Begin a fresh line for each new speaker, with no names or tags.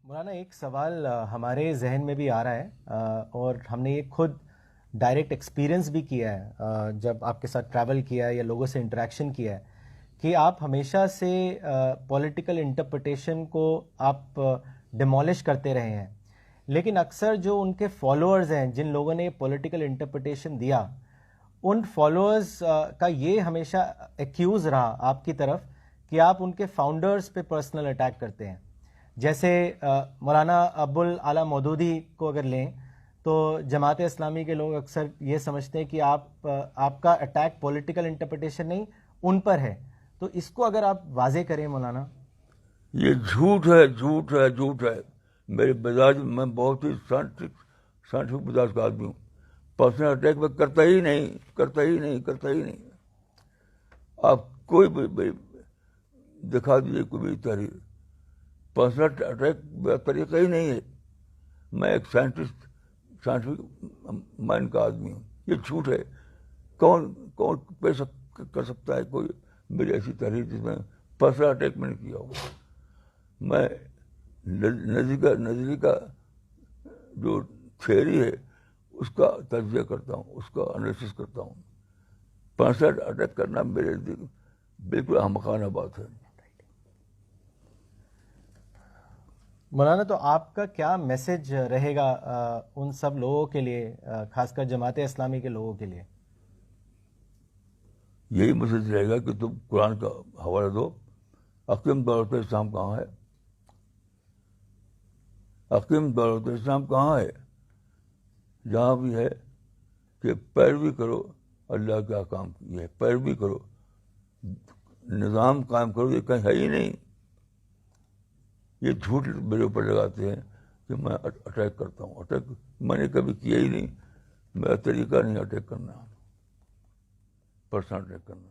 مولانا ایک سوال ہمارے ذہن میں بھی آ رہا ہے، اور ہم نے یہ خود ڈائریکٹ ایکسپیرئنس بھی کیا ہے جب آپ کے ساتھ ٹریول کیا ہے یا لوگوں سے انٹریکشن کیا ہے، کہ آپ ہمیشہ سے پولیٹیکل انٹرپریٹیشن کو آپ ڈیمولش کرتے رہے ہیں، لیکن اکثر جو ان کے فالوورز ہیں، جن لوگوں نے پولیٹیکل انٹرپریٹیشن دیا، ان فالوورز کا یہ ہمیشہ ایکیوز رہا آپ کی طرف کہ آپ ان کے فاؤنڈرز پہ پرسنل اٹیک کرتے ہیں. جیسے مولانا ابو الاعلیٰ مودودی کو اگر لیں تو جماعت اسلامی کے لوگ اکثر یہ سمجھتے ہیں کہ آپ کا اٹیک پولیٹیکل انٹرپریٹیشن نہیں، ان پر ہے. تو اس کو اگر آپ واضح کریں مولانا.
یہ جھوٹ ہے، جھوٹ ہے، جھوٹ ہے. میرے مزاج میں بہت ہی سائنٹفک مزاج کا آدمی ہوں. پرسنل اٹیک میں کرتا ہی نہیں. آپ کوئی بھی دکھا دیجیے کوئی بھی تحریر، پرسنل اٹیک کا طریقہ ہی نہیں ہے. میں ایک سائنٹفک مائنڈ کا آدمی ہوں. یہ جھوٹ ہے. کون پیش کر سکتا ہے کوئی میری ایسی تحریر جس میں پرسنل اٹیک میں نے کیا ہو؟ میں نظری کا جو تھیوری ہے اس کا تجزیہ کرتا ہوں، اس کا انالیسس کرتا ہوں. پرسنل اٹیک کرنا میرے بالکل احمقانہ بات ہے.
مولانا تو آپ کا کیا میسج رہے گا ان سب لوگوں کے لیے، خاص کر جماعت اسلامی کے لوگوں کے لیے؟
یہی میسج رہے گا کہ تم قرآن کا حوالہ دو. حکیم دولت اسلام کہاں ہے؟ حکیم دولت اسلام کہاں ہے؟ جہاں بھی ہے کہ پیروی کرو اللہ کے احکام کی، ہے پیروی کرو، نظام قائم کرو. یہ کہیں ہے ہی نہیں. یہ جھوٹ میرے اوپر لگاتے ہیں کہ میں اٹیک کرتا ہوں. اٹیک میں نے کبھی کیا ہی نہیں. میرا طریقہ نہیں اٹیک کرنا، پرسنل اٹیک کرنا.